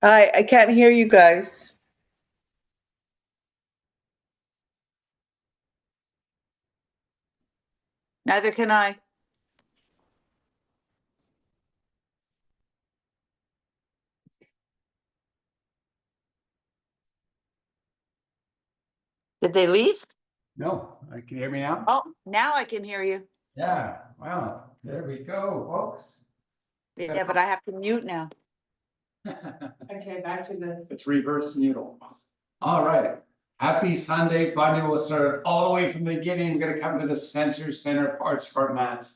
I can't hear you guys. Neither can I. Did they leave? No, can you hear me now? Oh, now I can hear you. Yeah, wow, there we go, folks. Yeah, but I have to mute now. Okay, back to this. It's reverse noodle. All right, happy Sunday. Finally, we'll start all the way from the beginning. We're gonna come to the center parts of our mat.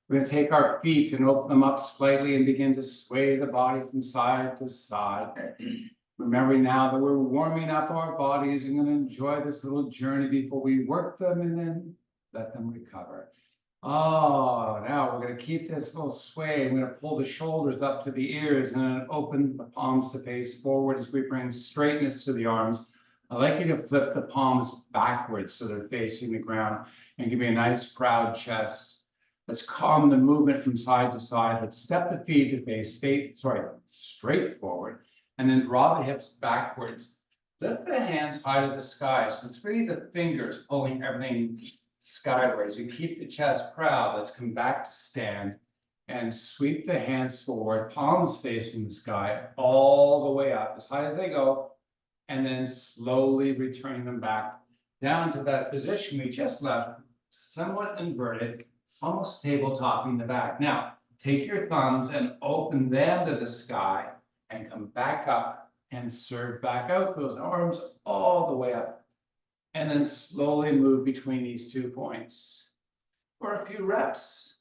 We're gonna take our feet and open them up slightly and begin to sway the body from side to side. Remembering now that we're warming up our bodies and gonna enjoy this little journey before we work them and then let them recover. Oh, now we're gonna keep this little sway. I'm gonna pull the shoulders up to the ears and then open the palms to face forward as we bring straightness to the arms. I'd like you to flip the palms backwards so they're facing the ground and give me a nice proud chest. Let's calm the movement from side to side. Let's step the feet to face straight forward and then draw the hips backwards. Lift the hands high to the sky. So it's really the fingers pulling everything skywards. You keep the chest proud. Let's come back to stand and sweep the hands forward, palms facing the sky, all the way up as high as they go, and then slowly returning them back down to that position we just left, somewhat inverted, almost tabletopping the back. Now, take your thumbs and open them to the sky and come back up and serve back out those arms all the way up. And then slowly move between these 2 points for a few reps.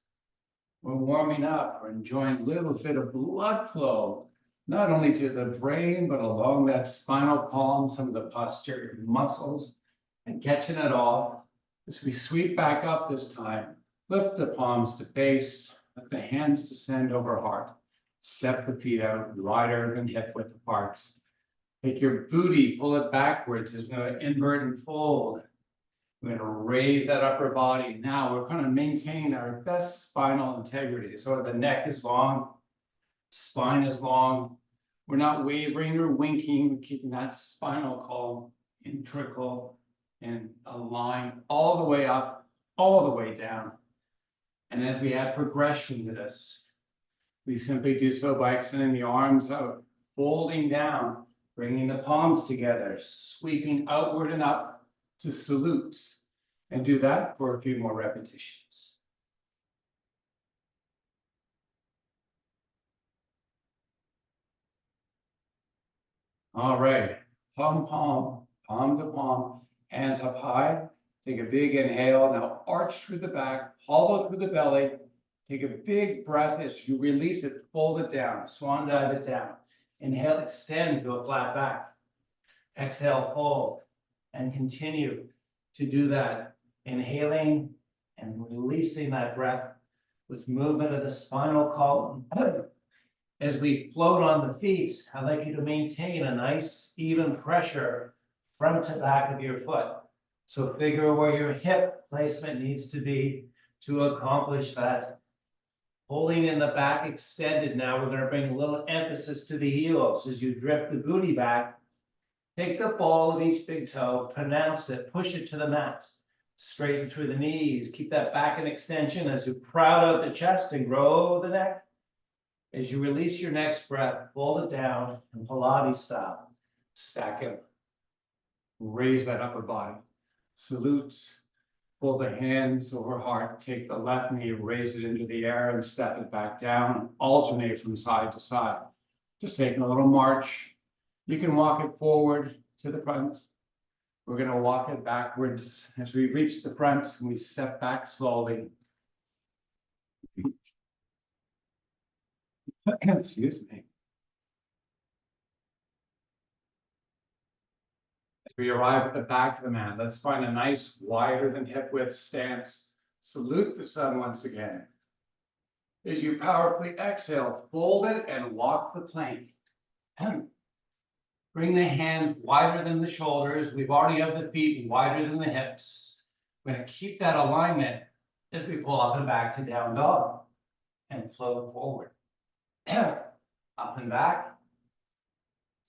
We're warming up, we're enjoying a little bit of blood flow, not only to the brain, but along that spinal column, some of the posterior muscles, and catching it all. As we sweep back up this time, flip the palms to face, let the hands descend over heart. Step the feet out wider than hip width apart. Take your booty, pull it backwards as we're going to invert and fold. We're going to raise that upper body. Now we're going to maintain our best spinal integrity. So the neck is long, spine is long. We're not wavering or winking. We're keeping that spinal column integral and aligned all the way up, all the way down. And as we add progression to this, we simply do so by extending the arms out, folding down, bringing the palms together, sweeping outward and up to salute, and do that for a few more repetitions. All right, palm to palm, hands up high. Take a big inhale, now arch through the back, hollow through the belly. Take a big breath as you release it, fold it down, swan dive it down. Inhale, extend to a flat back. Exhale, fold, and continue to do that. Inhaling and releasing that breath with movement of the spinal column. As we float on the feet, I'd like you to maintain a nice even pressure front to back of your foot. So figure where your hip placement needs to be to accomplish that. Holding in the back extended now, we're going to bring a little emphasis to the heels as you drift the booty back. Take the ball of each big toe, pronounce it, push it to the mat. Straighten through the knees, keep that back in extension as you proud out the chest and grow the neck. As you release your next breath, fold it down in Pilates style. Stack it. Raise that upper body. Salute. Pull the hands over heart, take the left knee, raise it into the air and step it back down, alternate from side to side. Just taking a little march. You can walk it forward to the front. We're going to walk it backwards as we reach the front and we step back slowly. Excuse me. We arrive at the back of the mat. Let's find a nice wider than hip width stance. Salute the sun once again. As you powerfully exhale, fold it and walk the plank. Bring the hands wider than the shoulders. We've already have the feet wider than the hips. We're going to keep that alignment as we pull up and back to down dog and float forward. Up and back.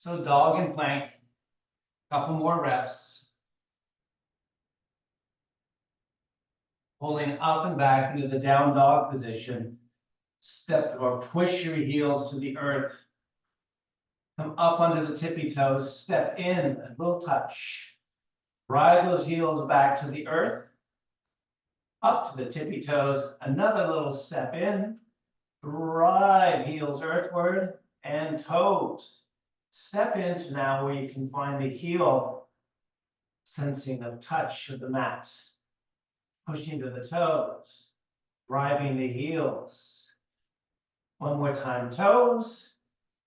So dog and plank, couple more reps. Pulling up and back into the down dog position. Step or push your heels to the earth. Come up under the tippy toes, step in, a little touch. Ride those heels back to the earth. Up to the tippy toes, another little step in. Drive heels earthward and toes. Step into now where you can find the heel, sensing the touch of the mat. Pushing to the toes, driving the heels. One more time, toes.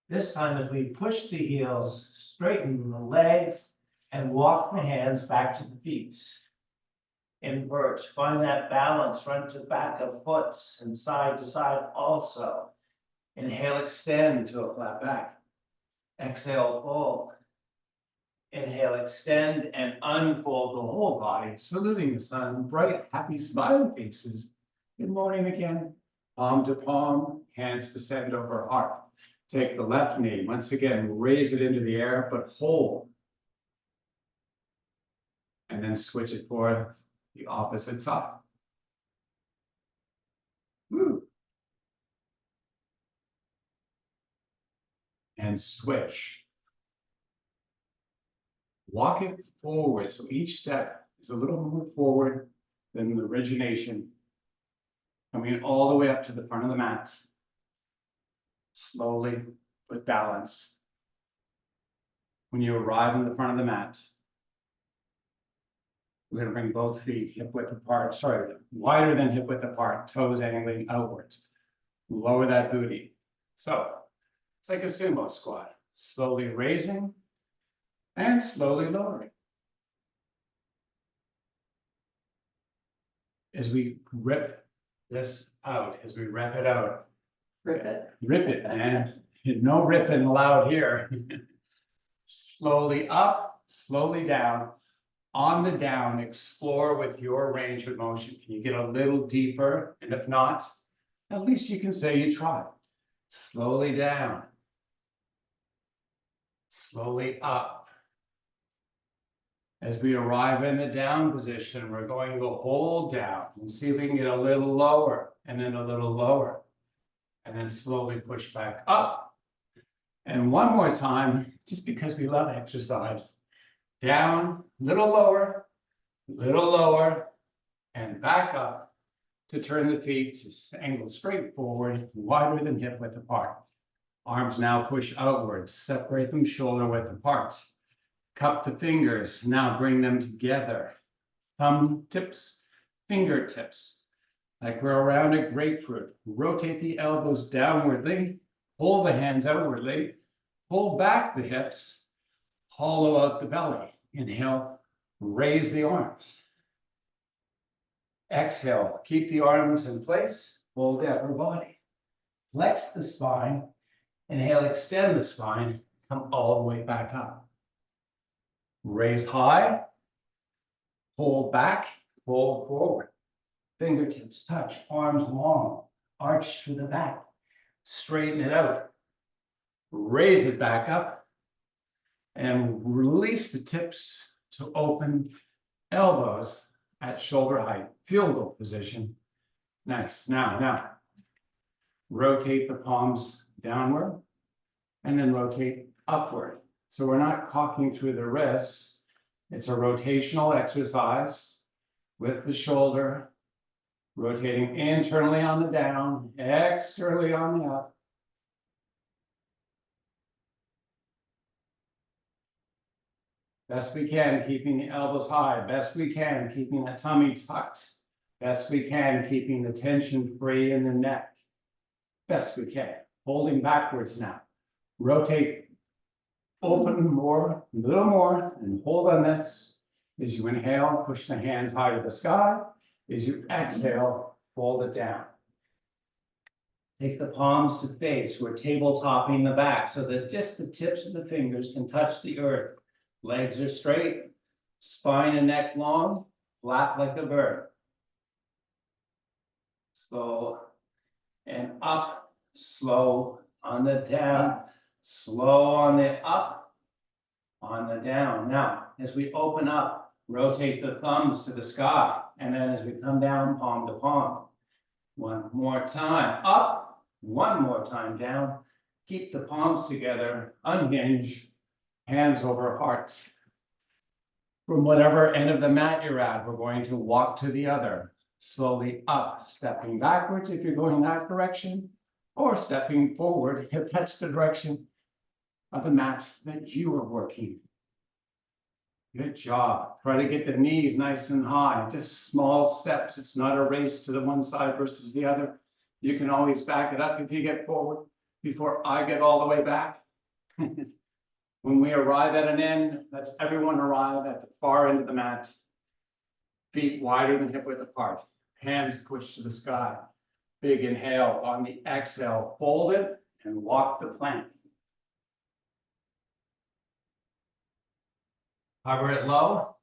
This time as we push the heels, straighten the legs and walk the hands back to the feet. Invert, find that balance front to back of foot and side to side also. Inhale, extend to a flat back. Exhale, fold. Inhale, extend and unfold the whole body, saluting the sun, bright, happy, smiling faces. Good morning again. Palm to palm, hands descend over heart. Take the left knee, once again, raise it into the air, but hold. And then switch it for the opposite side. Woo. And switch. Walk it forward, so each step is a little more forward than the origination. Coming all the way up to the front of the mat. Slowly, with balance. When you arrive in the front of the mat, we're going to bring both feet hip width apart, wider than hip width apart, toes angling outwards. Lower that booty. So, it's like a sumo squat. Slowly raising and slowly lowering. As we rip this out, as we rep it out. Rip it. Rip it, man. No ripping allowed here. Slowly up, slowly down. On the down, explore with your range of motion. Can you get a little deeper? And if not, at least you can say you tried. Slowly down. Slowly up. As we arrive in the down position, we're going to hold down and see if we can get a little lower and then a little lower. And then slowly push back up. And one more time, just because we love exercise. Down, little lower, and back up to turn the feet to angle straight forward, wider than hip width apart. Arms now push outwards, separate them shoulder width apart. Cup the fingers, now bring them together. Thumb tips, fingertips, like we're around a grapefruit. Rotate the elbows downwardly, pull the hands outwardly, pull back the hips, hollow out the belly. Inhale, raise the arms. Exhale, keep the arms in place, fold the upper body. Flex the spine, inhale, extend the spine, come all the way back up. Raise high, pull back, fold forward. Fingertips touch, arms long, arch to the back. Straighten it out. Raise it back up. And release the tips to open elbows at shoulder height. Field goal position. Nice. Now. Rotate the palms downward. And then rotate upward. So we're not cocking through the wrists. It's a rotational exercise with the shoulder, rotating internally on the down, externally on the up. Best we can, keeping the elbows high. Best we can, keeping the tummy tucked. Best we can, keeping the tension free in the neck. Best we can. Holding backwards now. Rotate. Open more, a little more, and hold on this. As you inhale, push the hands high to the sky. As you exhale, fold it down. Take the palms to face. We're tabletopping the back so that just the tips of the fingers can touch the earth. Legs are straight, spine and neck long, flat like a bird. Slow and up, slow on the down. Slow on the up, on the down. Now, as we open up, rotate the thumbs to the sky. And then as we come down, palm to palm. One more time, up, one more time down. Keep the palms together, unhinge, hands over heart. From whatever end of the mat you're at, we're going to walk to the other. Slowly up, stepping backwards if you're going that direction, or stepping forward if that's the direction of the mat that you are working. Good job. Try to get the knees nice and high, just small steps. It's not a race to the one side versus the other. You can always back it up if you get forward before I get all the way back. When we arrive at an end, let's everyone arrive at the far end of the mat. Feet wider than hip width apart. Hands pushed to the sky. Big inhale. On the exhale, fold it and walk the plank. Hover it low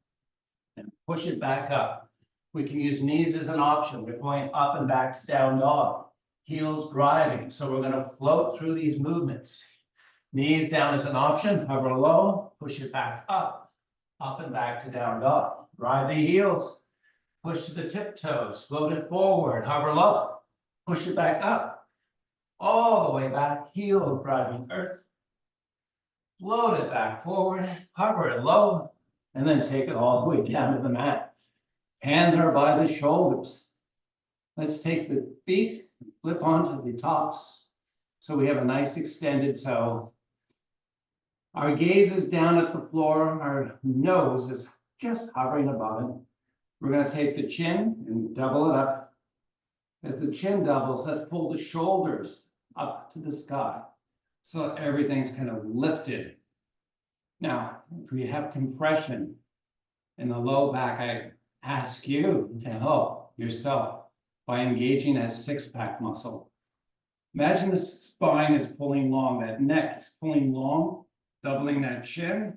and push it back up. We can use knees as an option. We're going up and back to down dog. Heels driving. So we're going to float through these movements. Knees down as an option. Hover low, push it back up and back to down dog. Drive the heels. Push to the tiptoes. Float it forward. Hover low. Push it back up. All the way back. Heel driving earth. Float it back forward. Hover it low. And then take it all the way down to the mat. Hands are by the shoulders. Let's take the feet, flip onto the tops. So we have a nice extended toe. Our gaze is down at the floor. Our nose is just hovering above it. We're going to take the chin and double it up. As the chin doubles, let's pull the shoulders up to the sky. So everything's kind of lifted. Now, if we have compression in the low back, I ask you to help yourself by engaging that six-pack muscle. Imagine the spine is pulling long, that neck is pulling long, doubling that chin,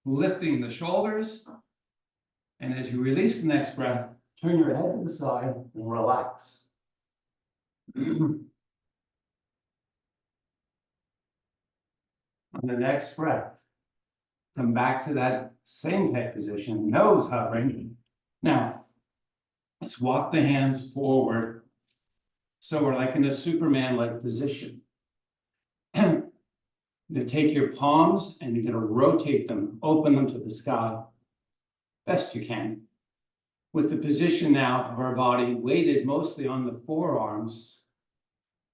lifting the shoulders. And as you release the next breath, turn your head to the side and relax. On the next breath, come back to that same head position, nose hovering. Now, let's walk the hands forward. So we're like in a Superman-like position. You take your palms and you're going to rotate them, open them to the sky, best you can. With the position now of our body weighted mostly on the forearms,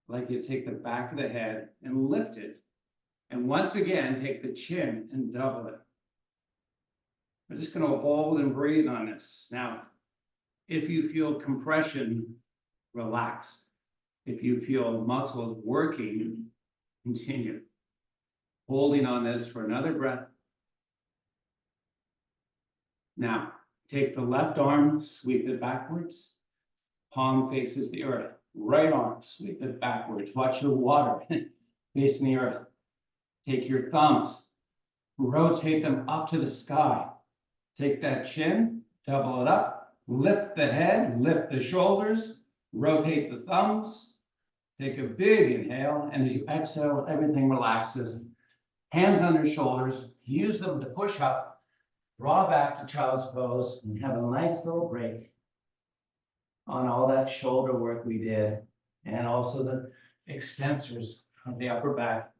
I'd like you to take the back of the head and lift it. And once again, take the chin and double it. We're just going to hold and breathe on this. Now, if you feel compression, relax. If you feel muscles working, continue. Holding on this for another breath. Now, take the left arm, sweep it backwards. Palm faces the earth. Right arm, sweep it backwards. Watch your water facing the earth. Take your thumbs, rotate them up to the sky. Take that chin, double it up, lift the head, lift the shoulders, rotate the thumbs. Take a big inhale, and as you exhale, everything relaxes. Hands under shoulders, use them to push up, draw back to child's pose, and have a nice little break on all that shoulder work we did, and also the extensors of the upper back.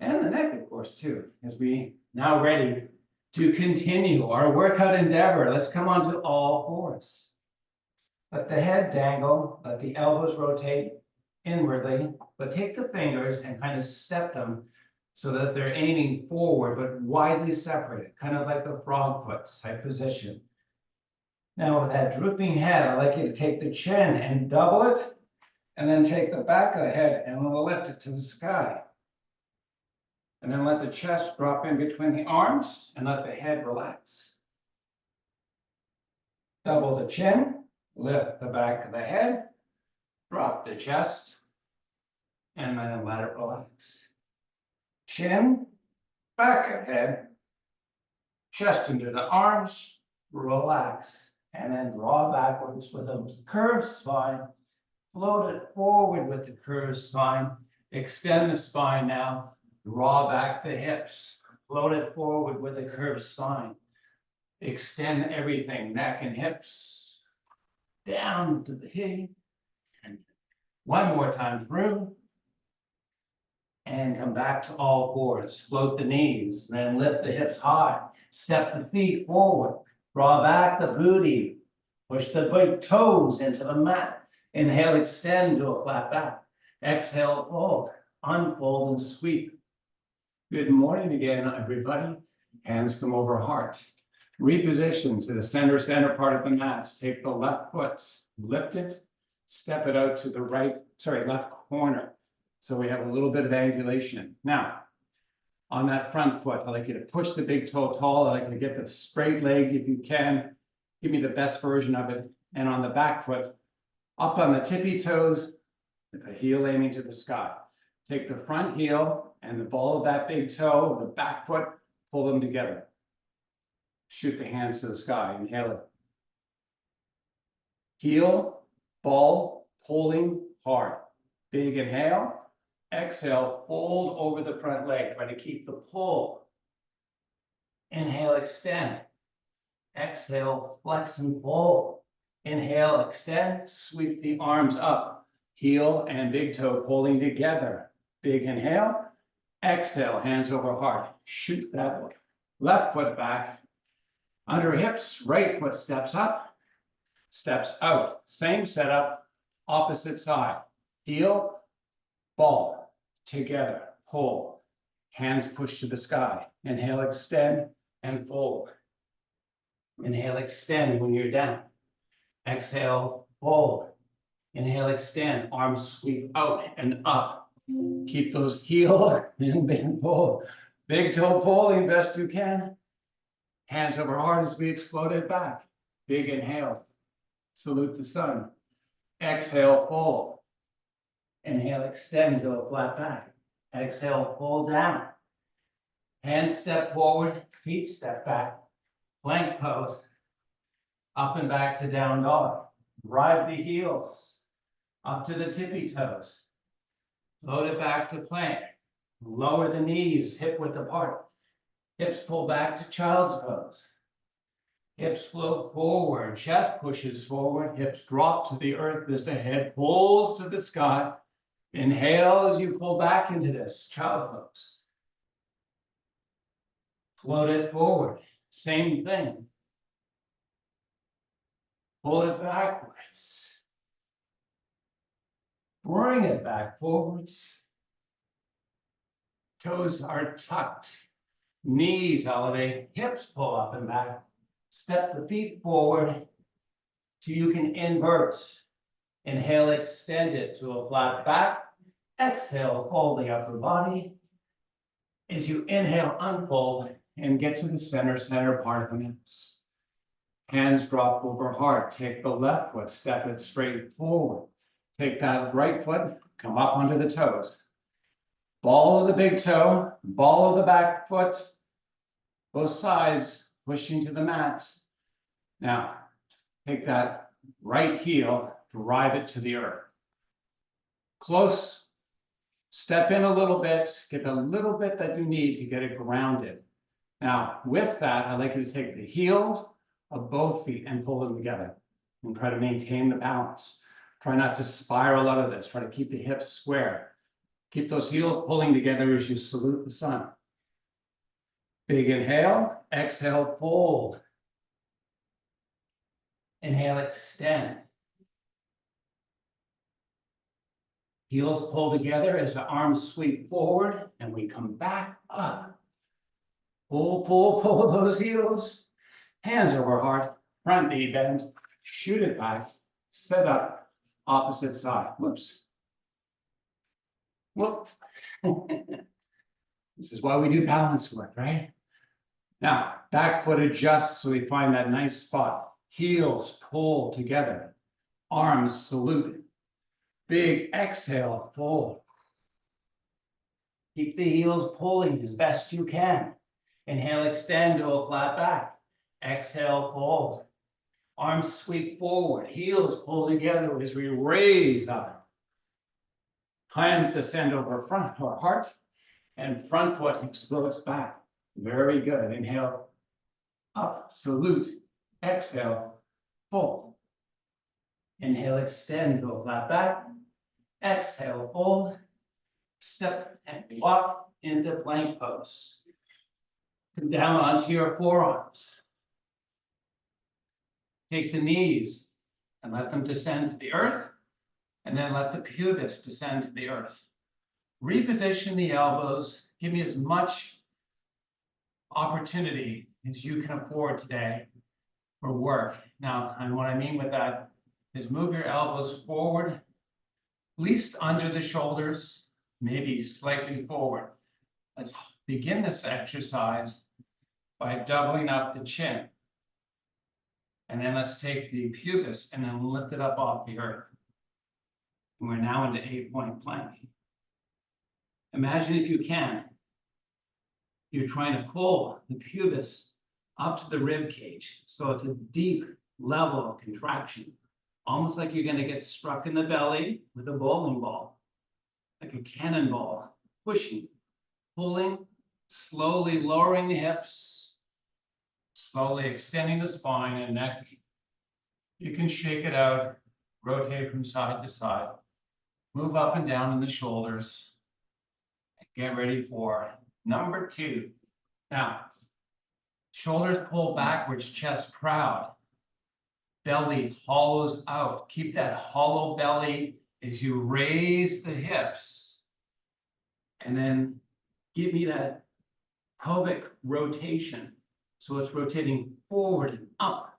And the neck, of course, too, as we now ready to continue our workout endeavor. Let's come onto all fours. Let the head dangle, let the elbows rotate inwardly, but take the fingers and kind of step them so that they're aiming forward, but widely separated, kind of like a frog foot type position. Now with that drooping head, I'd like you to take the chin and double it, and then take the back of the head and lift it to the sky. And then let the chest drop in between the arms and let the head relax. Double the chin, lift the back of the head, drop the chest, and then let it relax. Chin, back of head, chest into the arms, relax, and then draw backwards with a curved spine. Float it forward with the curved spine. Extend the spine now. Draw back the hips, Float it forward with a curved spine. Extend everything, neck and hips. Down to the hip. And one more time through. And come back to all fours. Float the knees, then lift the hips high. Step the feet forward. Draw back the booty. Push the big toes into the mat. Inhale, extend to a flat back. Exhale, fold. Unfold and sweep. Good morning again, everybody. Hands come over heart. Reposition to the center part of the mat. Take the left foot, lift it, step it out to the left corner. So we have a little bit of angulation. Now, on that front foot, I'd like you to push the big toe tall. I'd like you to get the straight leg if you can. Give me the best version of it. And on the back foot, up on the tippy toes, with the heel aiming to the sky. Take the front heel and the ball of that big toe, the back foot, pull them together. Shoot the hands to the sky. Inhale it. Heel, ball, pulling hard. Big inhale. Exhale, fold over the front leg. Try to keep the pull. Inhale, extend. Exhale, flex and fold. Inhale, extend, sweep the arms up. Heel and big toe pulling together. Big inhale. Exhale, hands over heart. Shoot that left foot back. Under hips, right foot steps up, steps out. Same setup, opposite side. Heel, ball, together, pull. Hands push to the sky. Inhale, extend, and fold. Inhale, extend when you're down. Exhale, fold. Inhale, extend, arms sweep out and up. Keep those heel and big pull. Big toe pulling best you can. Hands over heart as we explode it back. Big inhale. Salute the sun. Exhale, fold. Inhale, extend to a flat back. Exhale, fold down. Hands step forward, feet step back. Plank pose. Up and back to down dog. Drive the heels up to the tippy toes. Float it back to plank. Lower the knees, hip width apart. Hips pull back to child's pose. Hips float forward, chest pushes forward, hips drop to the earth as the head pulls to the sky. Inhale as you pull back into this child pose. Float it forward, same thing. Pull it backwards. Bring it back forwards. Toes are tucked. Knees elevate, hips pull up and back. Step the feet forward till you can invert. Inhale, extend it to a flat back. Exhale, fold the upper body. As you inhale, unfold and get to the center part of the mat. Hands drop over heart. Take the left foot, step it straight forward. Take that right foot, come up onto the toes. Ball of the big toe, ball of the back foot, both sides pushing to the mat. Now, take that right heel, drive it to the earth. Close, step in a little bit, get the little bit that you need to get it grounded. Now, with that, I'd like you to take the heels of both feet and pull them together and try to maintain the balance. Try not to spiral out of this. Try to keep the hips square. Keep those heels pulling together as you salute the sun. Big inhale, exhale, fold. Inhale, extend. Heels pull together as the arms sweep forward and we come back up. Pull, pull, pull those heels. Hands over heart, front knee bends, shoot it back, set up, opposite side. Whoops. Whoop. This is why we do balance work, right? Now, back foot adjusts so we find that nice spot. Heels pull together. Arms salute. Big exhale, fold. Keep the heels pulling as best you can. Inhale, extend to a flat back. Exhale, fold. Arms sweep forward. Heels pull together as we raise up. Hands descend over front or heart, and front foot explodes back. Very good. Inhale. Up, salute. Exhale, fold. Inhale, extend, go flat back. Exhale, fold. Step and walk into plank pose. Come down onto your forearms. Take the knees and let them descend to the earth, and then let the pubis descend to the earth. Reposition the elbows. Give me as much opportunity as you can afford today for work. Now, and what I mean with that is move your elbows forward, at least under the shoulders, maybe slightly forward. Let's begin this exercise by doubling up the chin. And then let's take the pubis and then lift it up off the earth. And we're now into 8-point plank. Imagine if you can, you're trying to pull the pubis up to the rib cage. So it's a deep level of contraction, almost like you're going to get struck in the belly with a bowling ball, like a cannonball, pushing, pulling, slowly lowering the hips, slowly extending the spine and neck. You can shake it out, rotate from side to side, move up and down in the shoulders. Get ready for number 2. Now, shoulders pull backwards, chest proud. Belly hollows out. Keep that hollow belly as you raise the hips. And then give me that pelvic rotation. So it's rotating forward and up.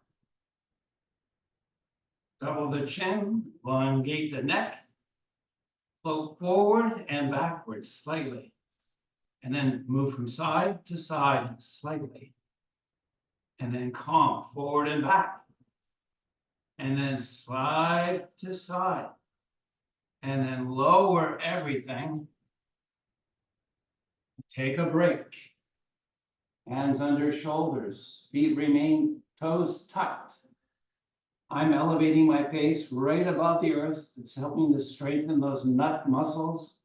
Double the chin, elongate the neck. Float forward and backwards slightly. And then move from side to side slightly. And then calm forward and back. And then slide to side. And then lower everything. Take a break. Hands under shoulders. Feet remain toes tucked. I'm elevating my face right above the earth. It's helping to strengthen those nut muscles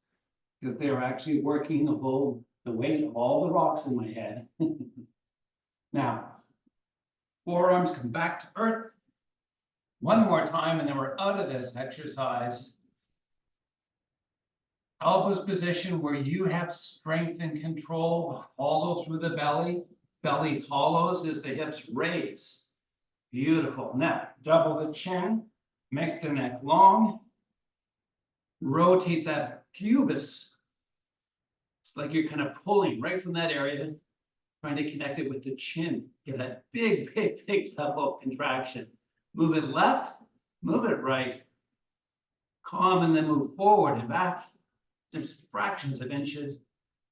because they're actually working to hold the weight of all the rocks in my head. Now, forearms come back to earth. One more time, and then we're out of this exercise. Elbows position where you have strength and control. Hollow through the belly. Belly hollows as the hips raise. Beautiful. Now, double the chin, make the neck long, rotate that pubis. It's like you're kind of pulling right from that area, trying to connect it with the chin. Get that big, big, big level of contraction. Move it left, move it right. Calm and then move forward and back. There's fractions of inches.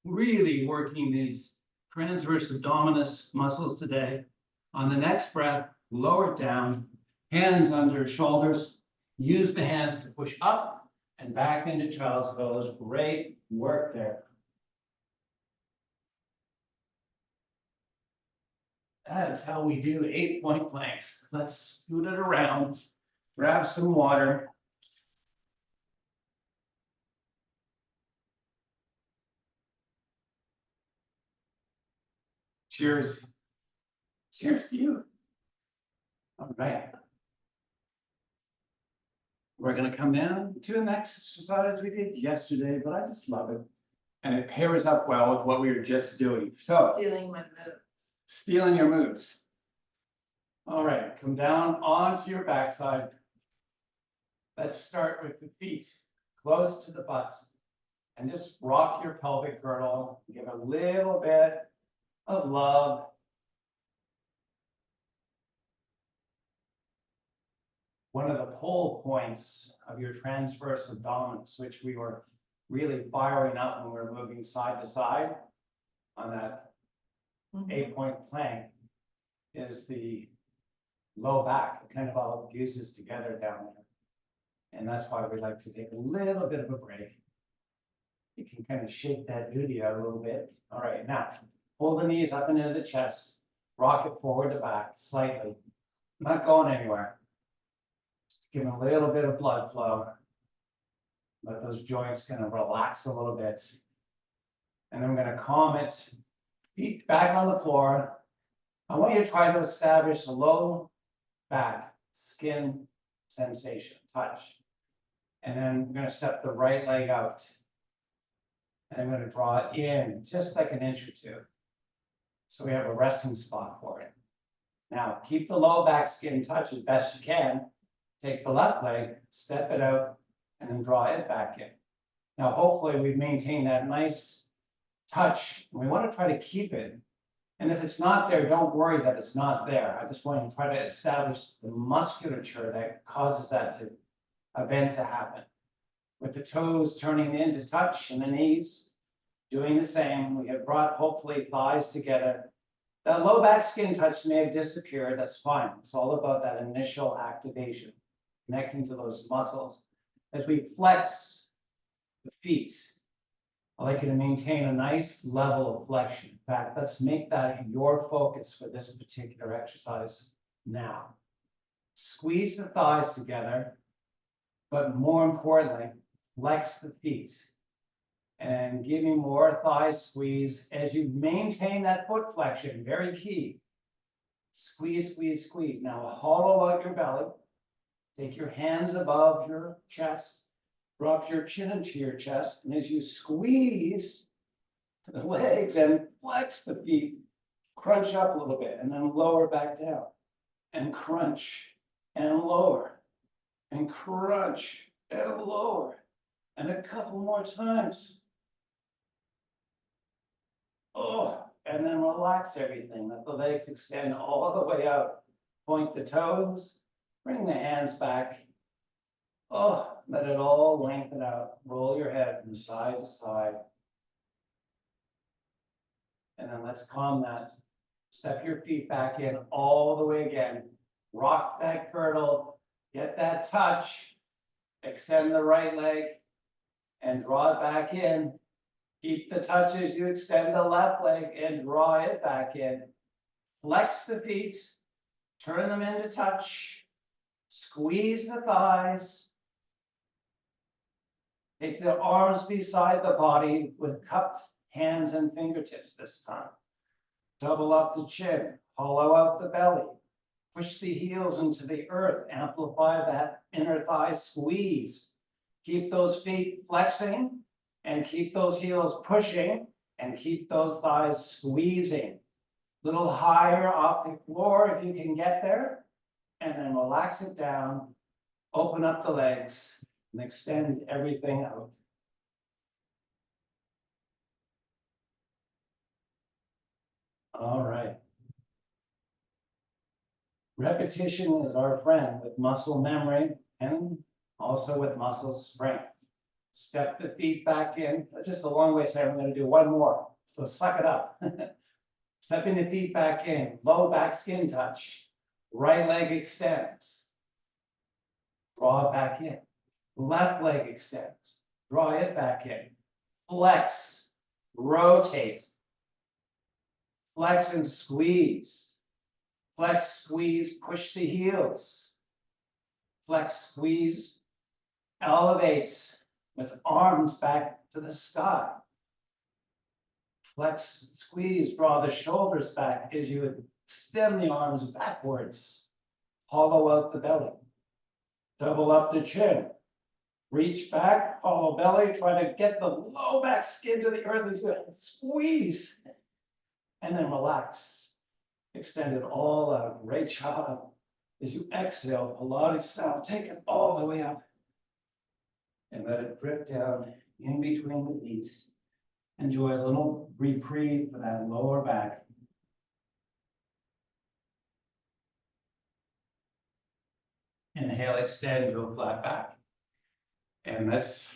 Really working these transverse abdominis muscles today. On the next breath, lower it down, hands under shoulders. Use the hands to push up and back into child's pose. Great work there. That is how we do 8-point planks. Let's scoot it around, grab some water. Cheers. Cheers to you. All right. We're going to come down to the next exercise we did yesterday, but I just love it. And it pairs up well with what we were just doing. So, Stealing my moves. stealing your moves. All right, come down onto your backside. Let's start with the feet close to the butt. And just rock your pelvic girdle. Give a little bit of love. One of the pull points of your transverse abdominis, which we were really firing up when we were moving side to side on that 8-point plank, is the low back. It kind of all fuses together down there. And that's why we like to take a little bit of a break. You can kind of shake that booty out a little bit. All right, now pull the knees up and into the chest, rock it forward to back slightly. Not going anywhere. Just give a little bit of blood flow. Let those joints kind of relax a little bit. And then we're going to calm it Feet back on the floor. I want you to try to establish a low back skin sensation, touch. And then we're gonna step the right leg out. And I'm gonna draw it in just like an inch or two. So we have a resting spot for it. Now, keep the low back skin touch as best you can. Take the left leg, step it out, and then draw it back in. Now, hopefully we've maintained that nice touch. We want to try to keep it. And if it's not there, don't worry that it's not there. I just want to try to establish the musculature that causes that event to happen. With the toes turning in to touch and the knees doing the same. We have brought hopefully thighs together. That low back skin touch may have disappeared. That's fine. It's all about that initial activation, connecting to those muscles. As we flex the feet, I like you to maintain a nice level of flexion. In fact, let's make that your focus for this particular exercise now. Squeeze the thighs together, but more importantly, flex the feet. And give me more thigh squeeze as you maintain that foot flexion, very key. Squeeze, squeeze, squeeze. Now hollow out your belly. Take your hands above your chest. Drop your chin into your chest. And as you squeeze the legs and flex the feet, crunch up a little bit and then lower back down. And crunch and lower. And crunch and lower. And a couple more times. Oh, and then relax everything. Let the legs extend all the way out. Point the toes, bring the hands back. Oh, let it all lengthen out. Roll your head from side to side. And then let's calm that. Step your feet back in all the way again. Rock that girdle, get that touch. Extend the right leg and draw it back in. Keep the touch as you extend the left leg and draw it back in. Flex the feet, turn them into touch, squeeze the thighs. Take the arms beside the body with cupped hands and fingertips this time. Double up the chin, hollow out the belly. Push the heels into the earth, amplify that inner thigh squeeze. Keep those feet flexing. And keep those heels pushing and keep those thighs squeezing. A little higher off the floor if you can get there. And then relax it down, open up the legs and extend everything out. All right. Repetition is our friend with muscle memory and also with muscle strength. Step the feet back in. That's just a long way to say I'm going to do one more. So suck it up. Stepping the feet back in. Low back skin touch. Right leg extends. Draw it back in. Left leg extends. Draw it back in. Flex. Rotate. Flex and squeeze. Flex, squeeze, push the heels. Flex, squeeze, elevate. With arms back to the sky. Flex, squeeze, draw the shoulders back as you extend the arms backwards. Hollow out the belly. Double up the chin. Reach back, hollow belly, try to get the low back skin to the earth as you squeeze. And then relax. Extend it all out. Great job. As you exhale, Pilates style, take it all the way up. And let it drift down in between the feet. Enjoy a little reprieve for that lower back. Inhale, extend, go flat back. And let's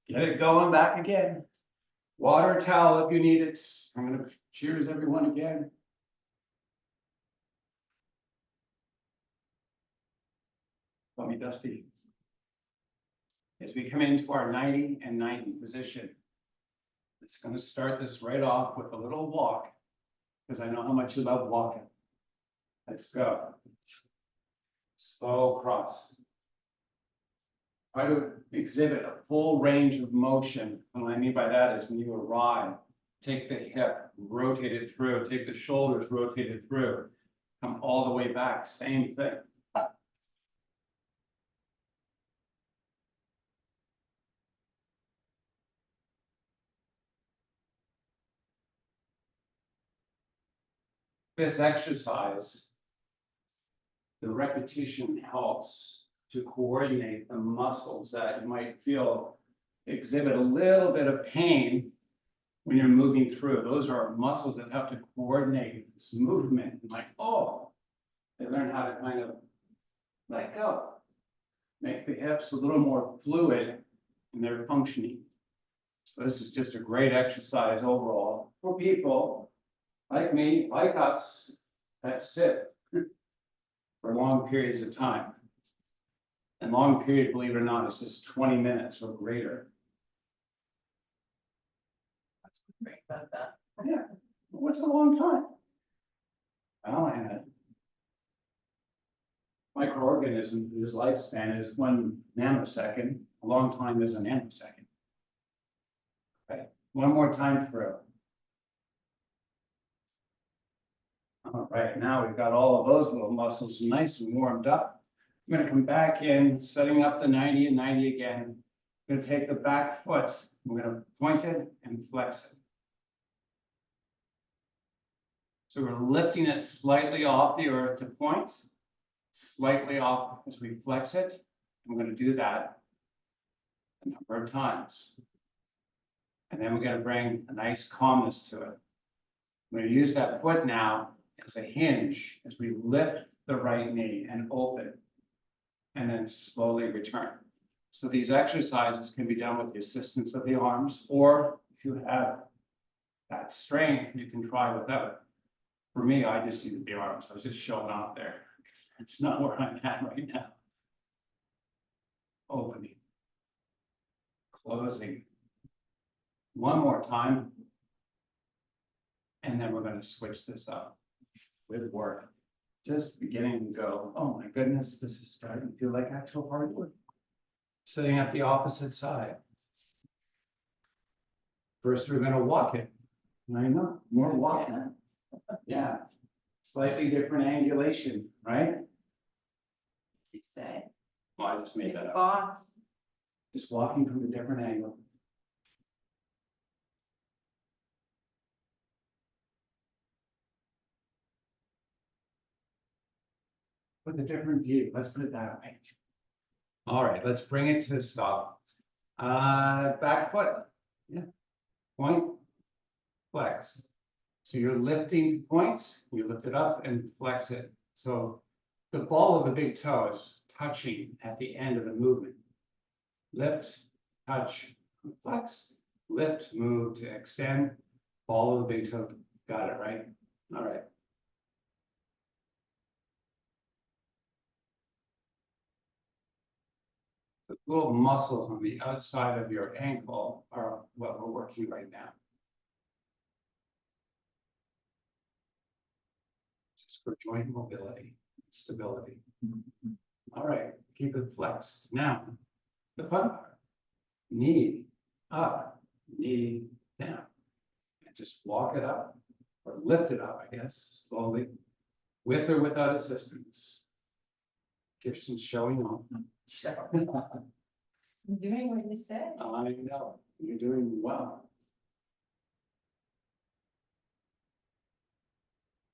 get it going back again. Water towel if you need it. I'm going to cheers everyone again. Let me dusty. As we come into our 90 and 90 position, it's going to start this right off with a little walk, because I know how much you love walking. Let's go. Slow cross. Try to exhibit a full range of motion. And what I mean by that is when you arrive, take the hip, rotate it through, take the shoulders, rotate it through, come all the way back, same thing. This exercise, the repetition helps to coordinate the muscles that you might feel exhibit a little bit of pain when you're moving through. Those are muscles that have to coordinate this movement. Like, oh, they learn how to kind of let go, make the hips a little more fluid in their functioning. So this is just a great exercise overall for people like me, like us, that sit for long periods of time. And long period, believe it or not, is just 20 minutes or greater. That's great about that. Yeah, what's a long time? Well, I had microorganism whose lifespan is 1 nanosecond. A long time is a nanosecond. Okay, one more time through. All right, now we've got all of those little muscles nice and warmed up. I'm going to come back in, setting up the 90 and 90 again. I'm going to take the back foot, I'm going to point it and flex it. So we're lifting it slightly off the earth to point, slightly off as we flex it. I'm going to do that a number of times. And then we're going to bring a nice calmness to it. I'm going to use that foot now as a hinge as we lift the right knee and open, and then slowly return. So these exercises can be done with the assistance of the arms, or if you have that strength, you can try without. For me, I just use the arms. I was just showing off there. It's not where I'm at right now. Opening, closing. One more time. And then we're going to switch this up with work. Just beginning to go, oh my goodness, this is starting to feel like actual hard work. Sitting at the opposite side. First, we're going to walk it. I know, more walking. Yeah, slightly different angulation, right? You say. Well, I just made that up. Boss. Just walking from a different angle. With a different view, let's put it that way. All right, let's bring it to a stop. Back foot, yeah. Point, flex. So you're lifting points, you lift it up and flex it. So the ball of the big toe is touching at the end of the movement. Lift, touch, flex, lift, move to extend, ball of the big toe. Got it, right? All right. The little muscles on the outside of your ankle are what we're working right now. This is for joint mobility, stability. All right, keep it flexed. Now, the fun part. Knee up, knee down. And just walk it up, or lift it up, I guess, slowly, with or without assistance. Gibson's showing off. I'm doing what you said. I know, you're doing well.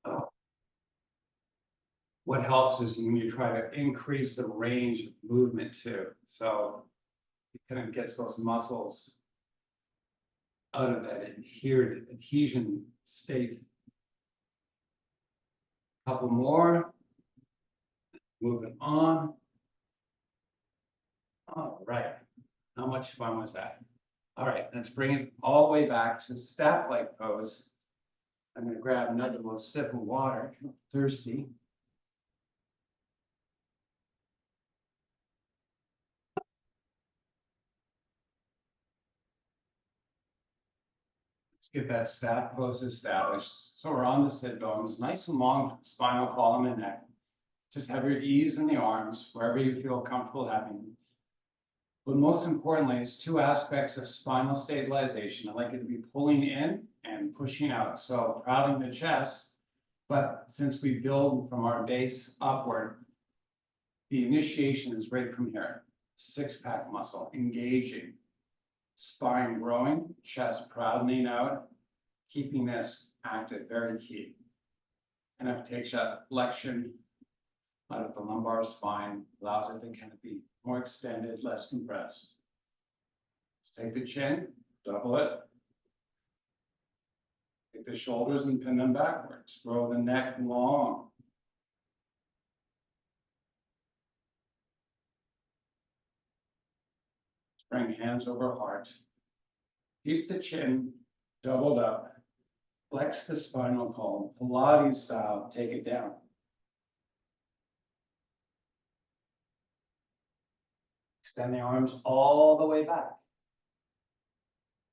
Oh. What helps is when you try to increase the range of movement too. So it kind of gets those muscles out of that adhesion state. Couple more. Moving on. All right. How much fun was that? All right, let's bring it all the way back to staff-like pose. I'm going to grab another little sip of water. I'm thirsty. Let's get that staff pose established. So we're on the sit bones, nice and long spinal column and neck. Just have your ease in the arms, wherever you feel comfortable having them. But most importantly, it's two aspects of spinal stabilization. I like it to be pulling in and pushing out. So crowding the chest, but since we build from our base upward, the initiation is right from here. Six-pack muscle engaging, spine growing, chest broadening out, keeping this active, very key. And if it takes that flexion out of the lumbar spine, allows it to kind of be more extended, less compressed. Let's take the chin, double it. Take the shoulders and pin them backwards. Grow the neck long. Bring hands over heart. Keep the chin doubled up. Flex the spinal column. Pilates style, take it down. Extend the arms all the way back.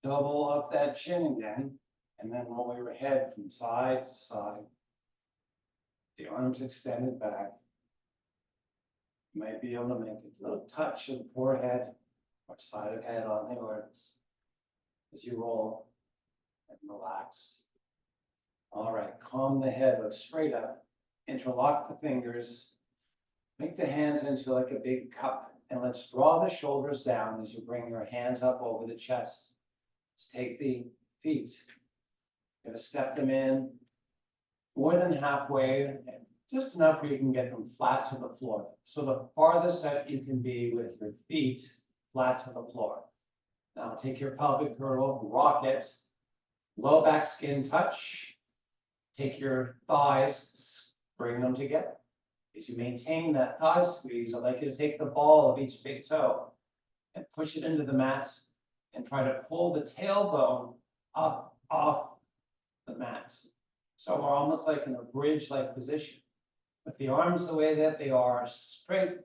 Double up that chin again, and then roll your head from side to side. The arms extended back. You might be able to make a little touch of the forehead or side of head on the arms as you roll and relax. All right, calm the head, look straight up, interlock the fingers, make the hands into like a big cup. And let's draw the shoulders down as you bring your hands up over the chest. Let's take the feet. Gonna step them in more than halfway, just enough where you can get them flat to the floor. So the farthest that you can be with your feet flat to the floor. Now take your pelvic girdle, rock it, low back skin touch. Take your thighs, bring them together. As you maintain that thigh squeeze, I'd like you to take the ball of each big toe and push it into the mat and try to pull the tailbone up off the mat. So we're almost like in a bridge-like position. With the arms the way that they are, straight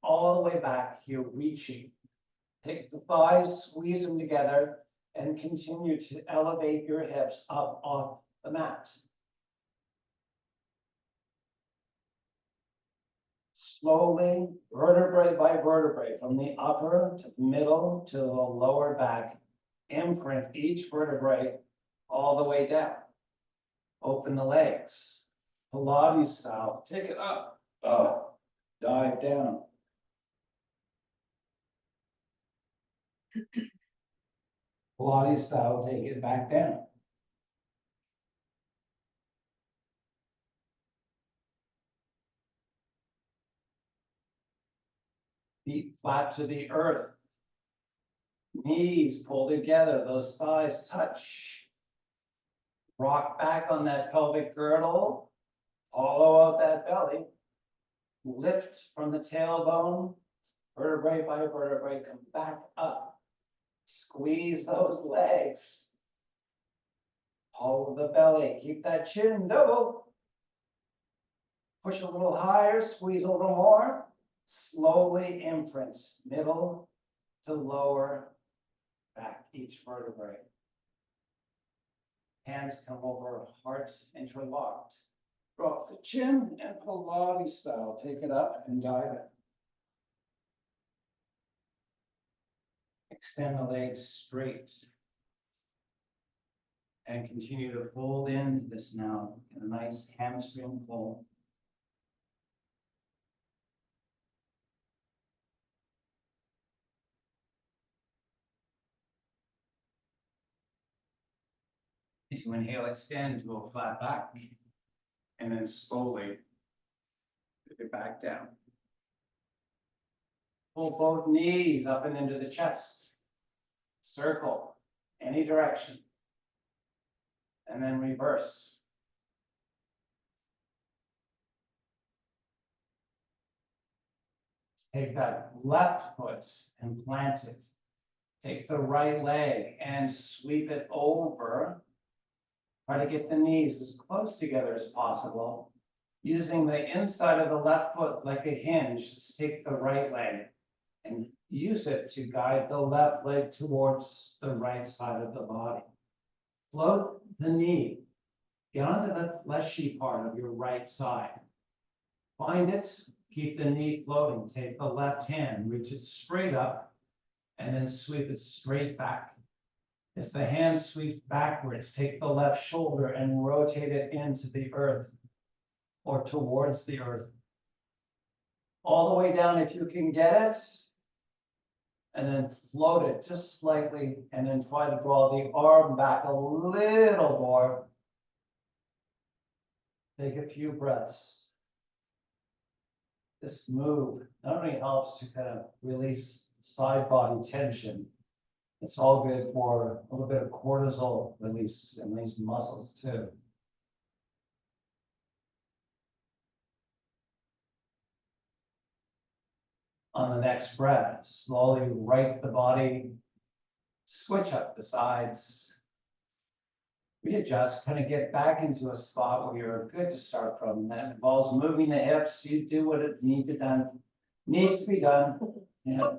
all the way back, you're reaching. Take the thighs, squeeze them together, and continue to elevate your hips up off the mat. Slowly, vertebrae by vertebrae, from the upper to the middle to the lower back, imprint each vertebrae all the way down. Open the legs, Pilates style, take it up, dive down. Pilates style, take it back down. Feet flat to the earth. Knees pull together, those thighs touch. Rock back on that pelvic girdle. Hollow out that belly. Lift from the tailbone, vertebrae by vertebrae, come back up. Squeeze those legs. Hollow the belly, keep that chin double. Push a little higher, squeeze a little more. Slowly imprint middle to lower back each vertebrae. Hands come over heart interlocked. Drop the chin and Pilates style. Take it up and dive in. Extend the legs straight. And continue to fold into this now in a nice hamstring pull. As you inhale, extend to a flat back, and then slowly take it back down. Pull both knees up and into the chest. Circle any direction. And then reverse. Let's take that left foot and plant it. Take the right leg and sweep it over. Try to get the knees as close together as possible. Using the inside of the left foot like a hinge, let's take the right leg and use it to guide the left leg towards the right side of the body. Float the knee. Get onto the fleshy part of your right side. Find it, keep the knee floating. Take the left hand, reach it straight up, and then sweep it straight back. As the hand sweeps backwards, take the left shoulder and rotate it into the earth or towards the earth. All the way down if you can get it. And then float it just slightly and then try to draw the arm back a little more. Take a few breaths. This move not only helps to kind of release side body tension, it's all good for a little bit of cortisol release in these muscles too. On the next breath, slowly right the body, switch up the sides, readjust, kind of get back into a spot where you're good to start from. That involves moving the hips. You do what it needs to be done. Yeah,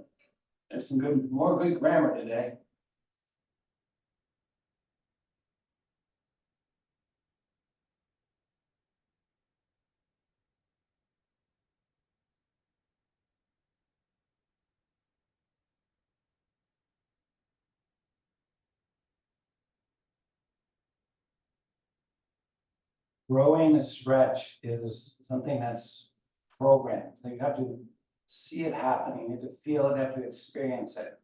there's some more good grammar today. Growing a stretch is something that's programmed. So you have to see it happening, you have to feel it, you have to experience it.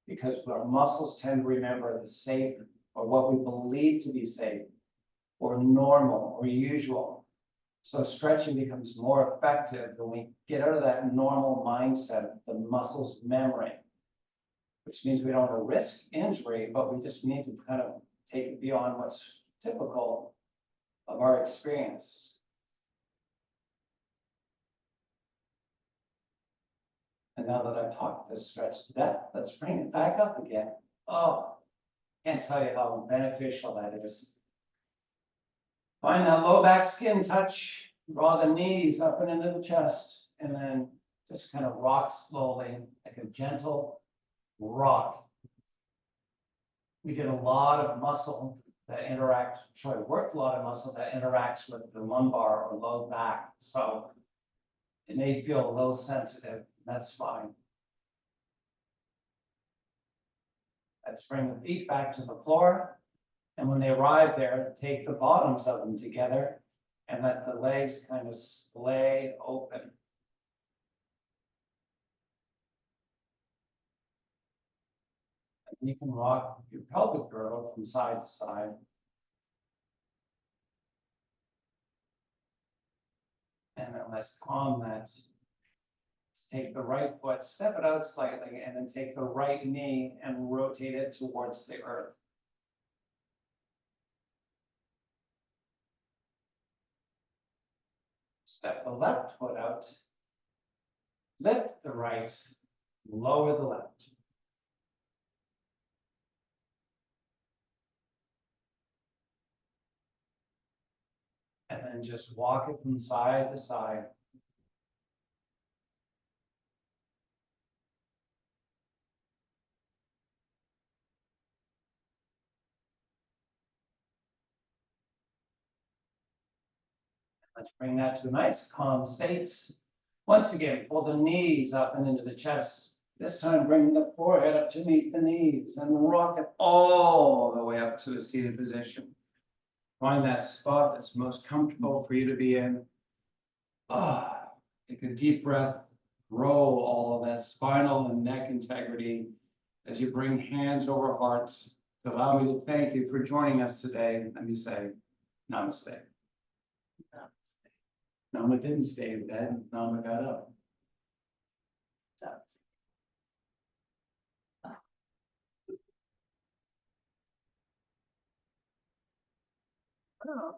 Because our muscles tend to remember the safe or what we believe to be safe or normal or usual. So stretching becomes more effective when we get out of that normal mindset, the muscle's memory, which means we don't want to risk injury, but we just need to kind of take it beyond what's typical of our experience. And now that I've talked this stretch to death, let's bring it back up again. Oh, can't tell you how beneficial that is. Find that low back skin touch, draw the knees up and into the chest, and then just kind of rock slowly, like a gentle rock. We get a lot of muscle that worked a lot of muscle that interacts with the lumbar or low back. So it may feel a little sensitive, that's fine. Let's bring the feet back to the floor. And when they arrive there, take the bottoms of them together and let the legs kind of splay open. And you can rock your pelvic girdle from side to side. And then let's calm that. Let's take the right foot, step it out slightly, and then take the right knee and rotate it towards the earth. Step the left foot out, lift the right, lower the left. And then just walk it from side to side. Let's bring that to a nice calm state. Once again, pull the knees up and into the chest. This time, bring the forehead up to meet the knees and rock it all the way up to a seated position. Find that spot that's most comfortable for you to be in. Take a deep breath, roll all of that spinal and neck integrity as you bring hands over hearts. To allow me to thank you for joining us today. Let me say, namaste. Nama didn't stay in bed, Nama got up. Oh.